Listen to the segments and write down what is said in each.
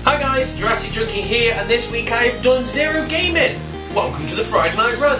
Hi guys, Jurassic Junkie here, and this week I've done zero gaming. Welcome to the Friday Night Run.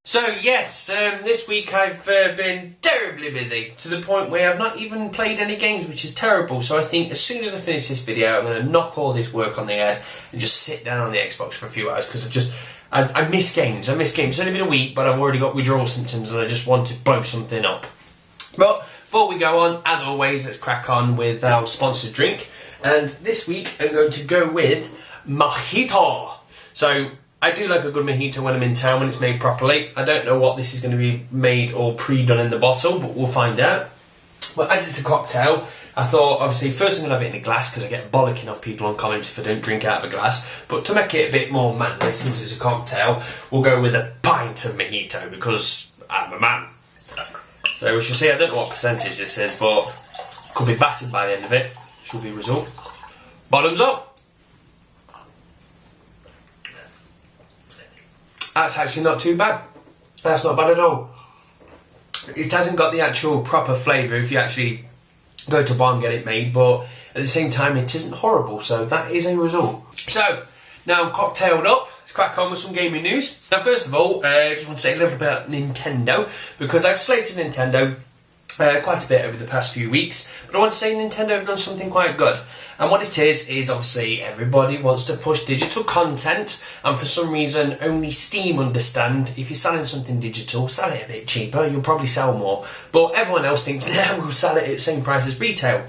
So yes, this week I've been terribly busy, to the point where I've not even played any games, which is terrible. So I think as soon as I finish this video, I'm going to knock all this work on the head and just sit down on the Xbox for a few hours, because I miss games. It's only been a week, but I've already got withdrawal symptoms and I just want to blow something up. But before we go on, as always, let's crack on with our sponsored drink. And this week I'm going to go with Mojito. So I do like a good mojito when I'm in town, when it's made properly. I don't know what this is going to be made or pre-done in the bottle, but we'll find out. But as it's a cocktail, I thought, obviously, first I'm going to have it in a glass, because I get bollocking off people on comments if I don't drink out of a glass. But to make it a bit more manly, since it's a cocktail, we'll go with a pint of mojito, because I'm a man. So we shall see. I don't know what percentage this is, but could be battered by the end of it. Should be a result. Bottoms up. That's actually not too bad. That's not bad at all. It hasn't got the actual proper flavour if you actually go to a bar and get it made, but at the same time it isn't horrible, so that is a result. So, now I'm cocktailed up, let's crack on with some gaming news. Now first of all, I just want to say a little bit about Nintendo, because I've slated Nintendo quite a bit over the past few weeks, but I want to say Nintendo have done something quite good. And what it is obviously everybody wants to push digital content, and for some reason only Steam understand if you're selling something digital, sell it a bit cheaper, you'll probably sell more. But everyone else thinks, nah, we'll sell it at the same price as retail.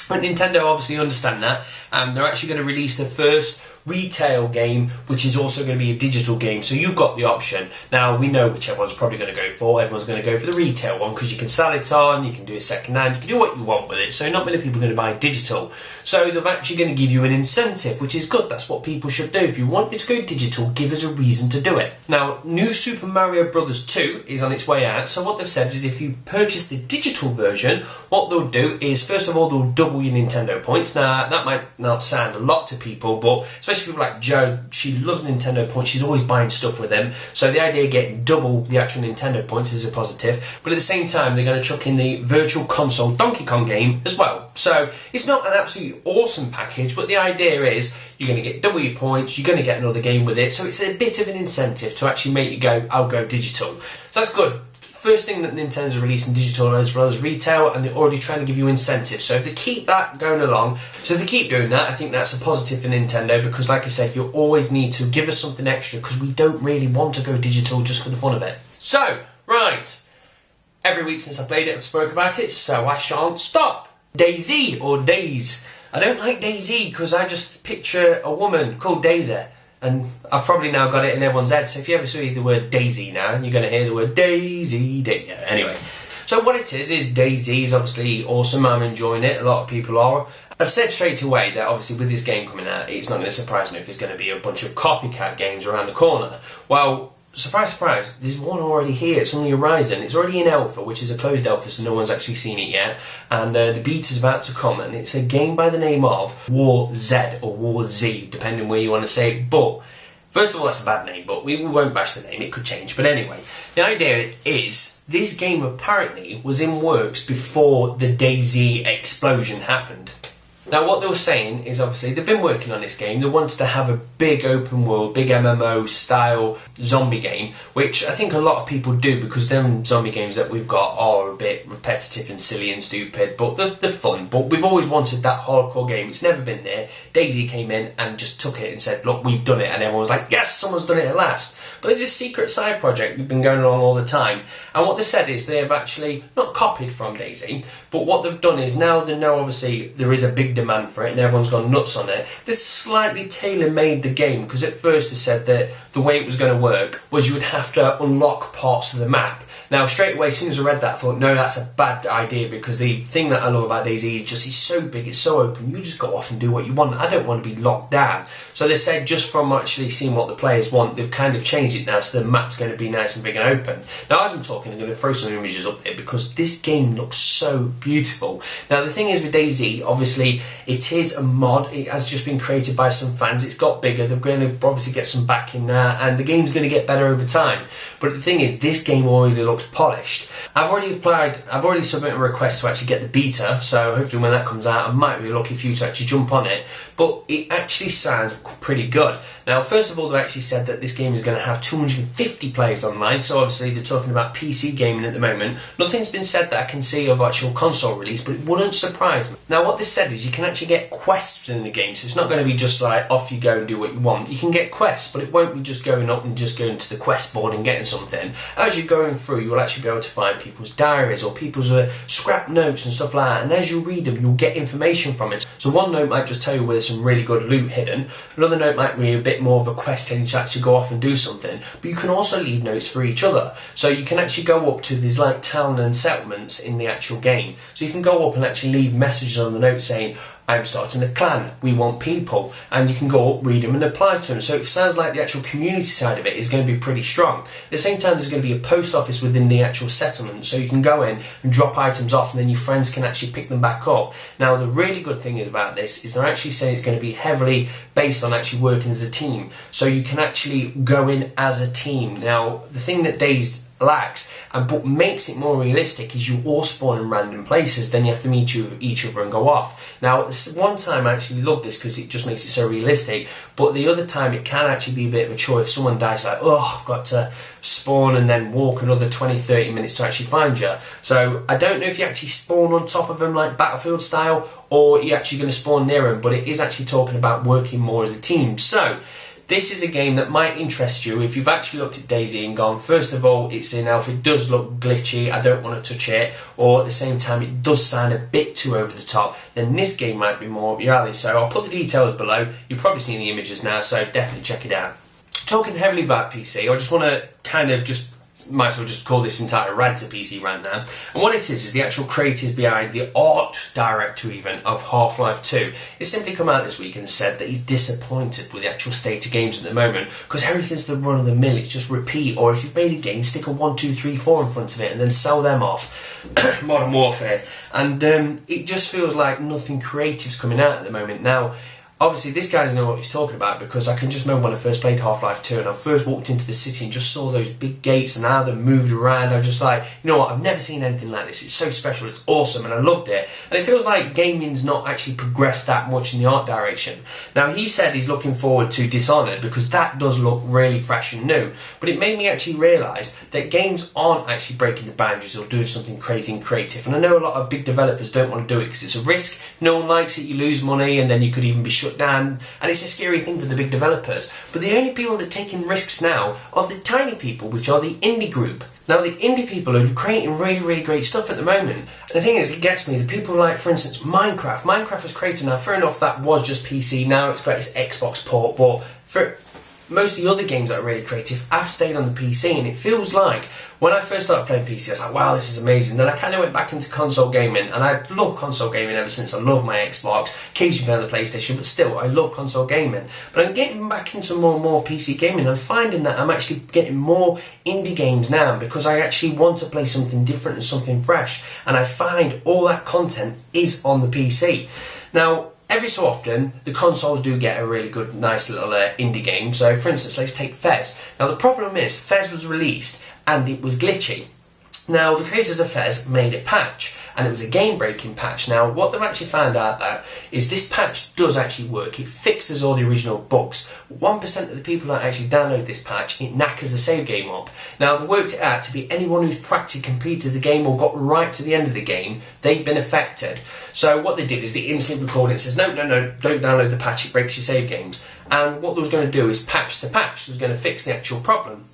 But Nintendo obviously understand that, and they're actually going to release the first retail game, which is also going to be a digital game, so you've got the option. Now we know which everyone's probably going to go for. Everyone's going to go for the retail one, because you can sell it on, you can do it second hand, you can do what you want with it, so not many people are going to buy digital. So they're actually going to give you an incentive, which is good. That's what people should do. If you want it to go digital, give us a reason to do it. Now, New Super Mario Bros. 2 is on its way out, so what they've said is if you purchase the digital version, what they'll do is, first of all, they'll double your Nintendo points. Now, that might not sound a lot to people, but especially people like Jo, she loves Nintendo points, she's always buying stuff with them, so the idea of getting double the actual Nintendo points is a positive. But at the same time, they're going to chuck in the Virtual Console Donkey Kong game as well. So it's not an absolutely awesome package, but the idea is you're going to get double your points, you're going to get another game with it, so it's a bit of an incentive to actually make you go, I'll go digital. So that's good. First thing that Nintendo's releasing digital as well as retail, and they're already trying to give you incentives. So if they keep that going along, so if they keep doing that, I think that's a positive for Nintendo, because like I said, you always need to give us something extra, because we don't really want to go digital just for the fun of it. So, right, every week since I played it I've spoke about it, so I shan't stop. dayz or dayz. I don't like dayz because I just picture a woman called Daisy. And I've probably now got it in everyone's head, so if you ever see the word Daisy now, you're going to hear the word Daisy. Anyway, so what it is dayz is obviously awesome, I'm enjoying it, a lot of people are. I've said straight away that obviously with this game coming out, it's not going to surprise me if there's going to be a bunch of copycat games around the corner. Well, surprise, surprise, there's one already here. It's on the horizon. It's already in alpha, which is a closed alpha, so no one's actually seen it yet. And the beta's about to come, and it's a game by the name of War Z, or War Z, depending where you want to say it. But, first of all, that's a bad name, but we won't bash the name. It could change. But anyway, the idea is, this game apparently was in works before the dayz explosion happened. Now what they were saying is obviously they've been working on this game. They wanted to have a big open world, big MMO style zombie game, which I think a lot of people do, because them zombie games that we've got are a bit repetitive and silly and stupid, but they're fun. But we've always wanted that hardcore game. It's never been there. dayz came in and just took it and said, look, we've done it, and everyone was like, yes, someone's done it at last. But there's this secret side project we've been going along all the time, and what they said is they have actually not copied from dayz, but what they've done is, now they know obviously there is a big demand for it and everyone's gone nuts on it, they've slightly tailor-made the game, because at first they said that the way it was going to work was you would have to unlock parts of the map. Now straight away, as soon as I read that, I thought, no, that's a bad idea, because the thing that I love about dayz is just it's so big, it's so open, you just go off and do what you want. I don't want to be locked down. So they said, just from actually seeing what the players want, they've kind of changed it now, so the map's going to be nice and big and open. Now as I'm talking, I'm going to throw some images up there, because this game looks so beautiful. Now the thing is with dayz, obviously It is a mod. It has just been created by some fans. It's got bigger. They're going to obviously get some backing now, and the game's going to get better over time. But the thing is, this game already looks polished. I've already submitted a request to actually get the beta, so hopefully when that comes out, I might be lucky for you to actually jump on it. But it actually sounds pretty good. Now, first of all, they've actually said that this game is going to have 250 players online, so obviously they're talking about PC gaming at the moment. Nothing's been said that I can see of actual console release, but it wouldn't surprise me. Now, what they said is you can actually get quests in the game, so it's not going to be just like off you go and do what you want. You can get quests, but it won't be just going up and just going to the quest board and getting something. As you're going through, you'll actually be able to find people's diaries or people's scrap notes and stuff like that, and as you read them, you'll get information from it. So one note might just tell you where there's some really good loot hidden, another note might be a bit more of a quest telling you to actually go off and do something, but you can also leave notes for each other. So you can actually go up to these like town and settlements in the actual game. So you can go up and actually leave messages on the note saying, I'm starting a clan, we want people, and you can go up, read them and apply to them. So it sounds like the actual community side of it is going to be pretty strong. At the same time, there's going to be a post office within the actual settlement, so you can go in and drop items off and then your friends can actually pick them back up. Now, the really good thing is about this is they're actually saying it's going to be heavily based on actually working as a team. So you can actually go in as a team. Now, the thing that dayz lacks and what makes it more realistic is you all spawn in random places, then you have to meet each other and go off. Now, one time I actually love this because it just makes it so realistic, but the other time it can actually be a bit of a chore if someone dies, like, oh, I've got to spawn and then walk another 20-30 minutes to actually find you. So I don't know if you actually spawn on top of them like Battlefield style, or you're actually going to spawn near them, but it is actually talking about working more as a team. So this is a game that might interest you if you've actually looked at dayz and gone, first of all, it's in alpha, it does look glitchy, I don't want to touch it, or at the same time it does sound a bit too over the top, then this game might be more up your alley. So I'll put the details below. You've probably seen the images now, so definitely check it out. Talking heavily about PC, I just want to kind of might as well just call this entire rant a PC rant now. And what it is the actual creators behind the art director even of Half-Life 2. It's simply come out this week and said that he's disappointed with the actual state of games at the moment because everything's the run of the mill, it's just repeat, or if you've made a game, stick a 1, 2, 3, 4 in front of it and then sell them off. Modern Warfare. And it just feels like nothing creative's coming out at the moment. Now, obviously, this guy doesn't know what he's talking about because I can just remember when I first played Half-Life 2 and I first walked into the city and just saw those big gates and how they moved around. I was just like, you know what, I've never seen anything like this. It's so special, it's awesome, and I loved it. And it feels like gaming's not actually progressed that much in the art direction. Now, he said he's looking forward to Dishonored because that does look really fresh and new. But it made me actually realise that games aren't actually breaking the boundaries or doing something crazy and creative. And I know a lot of big developers don't want to do it because it's a risk. No one likes it, you lose money, and then you could even be shut down, and it's a scary thing for the big developers. But the only people that are taking risks now are the tiny people, which are the indie group. Now, the indie people are creating really, really great stuff at the moment. And the thing is, it gets me, the people like, for instance, Minecraft. Minecraft was created now, fair enough, that was just PC, now it's got its Xbox port, but for most of the other games that are really creative, I've stayed on the PC, and it feels like when I first started playing PC, I was like, wow, this is amazing. Then I kind of went back into console gaming, and I love console gaming ever since. I love my Xbox, occasionally on the PlayStation, but still, I love console gaming. But I'm getting back into more and more PC gaming. I'm finding that I'm actually getting more indie games now because I actually want to play something different and something fresh, and I find all that content is on the PC. Now, every so often, the consoles do get a really good, nice little indie game. So, for instance, let's take Fez. Now, the problem is, Fez was released and it was glitchy. Now, the creators of Fez made a patch, and it was a game-breaking patch. Now, what they've actually found out that is this patch does actually work. It fixes all the original bugs. 1% of the people that actually download this patch, it knackers the save game up. Now, they've worked it out to be anyone who's practically completed the game or got right to the end of the game, they've been affected. So what they did is they instantly recorded it and says, no, don't download the patch, it breaks your save games. And what they was going to do is patch the patch. They was going to fix the actual problem.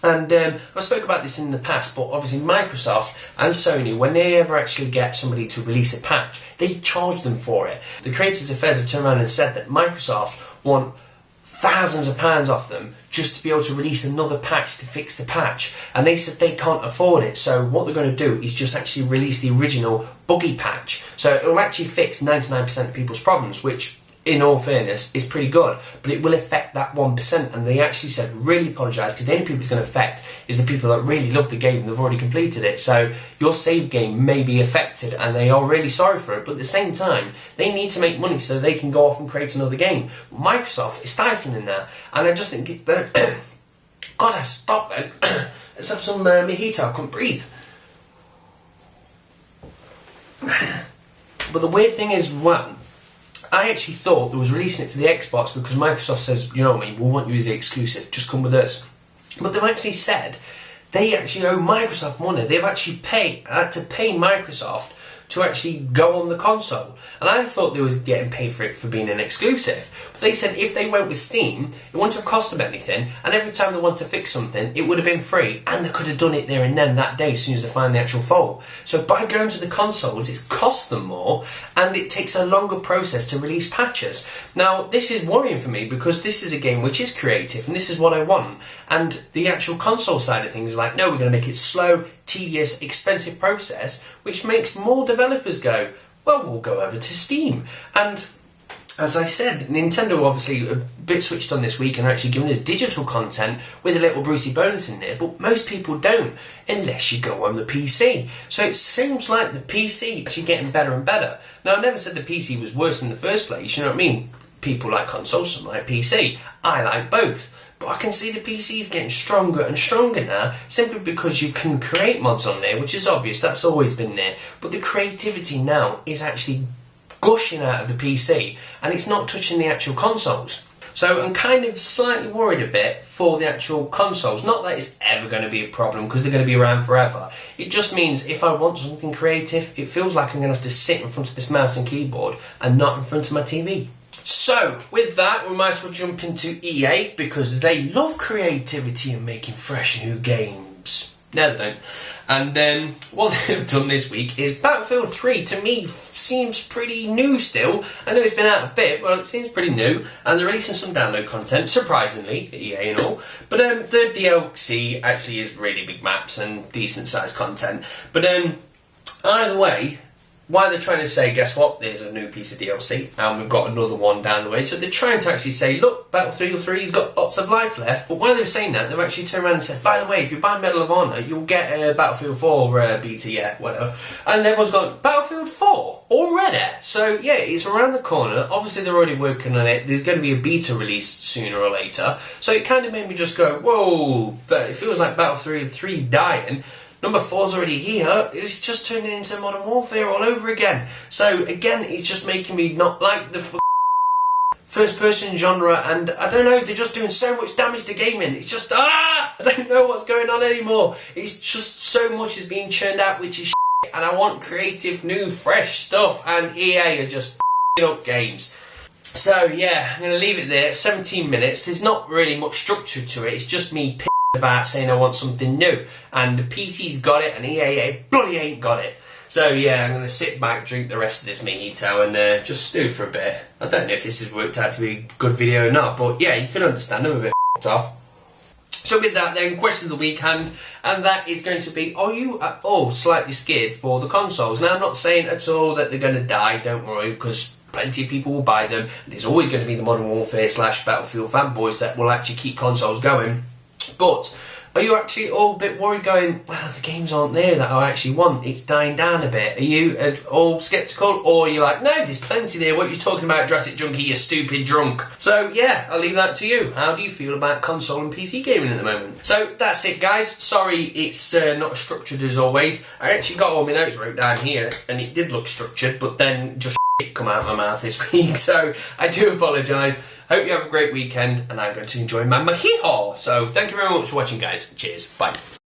And I spoke about this in the past, but obviously Microsoft and Sony, when they ever actually get somebody to release a patch, they charge them for it. The creators of Fez have turned around and said that Microsoft want thousands of pounds off them just to be able to release another patch to fix the patch, and they said they can't afford it. So what they're going to do is just actually release the original buggy patch. So it will actually fix 99% of people's problems, which in all fairness, is pretty good, but it will affect that 1%, and they actually said really apologise, because the only people it's going to affect is the people that really love the game and they've already completed it. So your save game may be affected and they are really sorry for it, but at the same time they need to make money so they can go off and create another game. Microsoft is stifling in that, and I just think God, stop then. Let's have some mojito, I couldn't breathe. But the weird thing is, well, I actually thought they was releasing it for the Xbox because Microsoft says, you know what I mean, we want you as the exclusive, just come with us. But they've actually said they actually owe Microsoft money. They've actually had to pay Microsoft to actually go on the console. And I thought they was getting paid for it for being an exclusive. But they said if they went with Steam, it wouldn't have cost them anything, and every time they want to fix something, it would have been free, and they could have done it there and then that day as soon as they find the actual fault. So by going to the consoles, it's cost them more, and it takes a longer process to release patches. Now, this is worrying for me because this is a game which is creative, and this is what I want. And the actual console side of things is like, no, we're going to make it slow, tedious, expensive process, which makes more developers go, well, we'll go over to Steam. And as I said, Nintendo obviously a bit switched on this week and are actually giving us digital content with a little Brucey bonus in there, but most people don't unless you go on the PC. So it seems like the PC is actually getting better and better. Now, I never said the PC was worse in the first place, you know what I mean? People like consoles, some like PC. I like both. But I can see the PC is getting stronger and stronger now, simply because you can create mods on there, which is obvious, that's always been there. But the creativity now is actually gushing out of the PC, and it's not touching the actual consoles. So I'm kind of slightly worried a bit for the actual consoles. Not that it's ever going to be a problem, because they're going to be around forever. It just means if I want something creative, it feels like I'm going to have to sit in front of this mouse and keyboard and not in front of my TV. So, with that, we might as well jump into EA, because they love creativity and making fresh new games. No, they don't. And what they've done this week is Battlefield 3, to me, seems pretty new still. I know it's been out a bit, but it seems pretty new. And they're releasing some download content, surprisingly, EA and all. But the DLC actually is really big maps and decent sized content. But either way, why they're trying to say, guess what, there's a new piece of DLC, and we've got another one down the way. So they're trying to actually say, look, Battlefield 3's got lots of life left. But while they were saying that, they've actually turned around and said, by the way, if you buy Medal of Honor, you'll get a Battlefield 4 beta, yeah, whatever. And everyone's gone, Battlefield 4? Already? So yeah, it's around the corner. Obviously they're already working on it. There's going to be a beta release sooner or later. So it kind of made me just go, whoa, but it feels like Battlefield 3's dying. Number 4's already here, it's just turning into Modern Warfare all over again. So again, it's just making me not like the first person genre, and I don't know, they're just doing so much damage to gaming. It's just, I don't know what's going on anymore. It's just so much is being churned out, which is shit, and I want creative, new, fresh stuff, and EA are just up games. So yeah, I'm going to leave it there, 17 minutes. There's not really much structure to it, it's just me about saying I want something new, and the PC's got it and EA bloody ain't got it. So yeah, I'm going to sit back, drink the rest of this mojito and just stew for a bit. I don't know if this has worked out to be a good video or not, but yeah, you can understand I'm a bit off. So with that then, question of the week, and that is going to be, are you at all slightly scared for the consoles? Now, I'm not saying at all that they're going to die, don't worry, because plenty of people will buy them. There's always going to be the Modern Warfare / Battlefield fanboys that will actually keep consoles going. But are you actually all a bit worried going, well, the games aren't there that I actually want, it's dying down a bit? Are you all sceptical, or are you like, no, there's plenty there, what are you talking about, Jurassic Junkie, you stupid drunk? So yeah, I'll leave that to you. How do you feel about console and PC gaming at the moment? So that's it, guys. Sorry it's not as structured as always. I actually got all my notes wrote down here and it did look structured, but then just shit come out of my mouth this week, so I do apologise. Hope you have a great weekend, and I'm going to enjoy my mojito. So thank you very much for watching, guys. Cheers. Bye.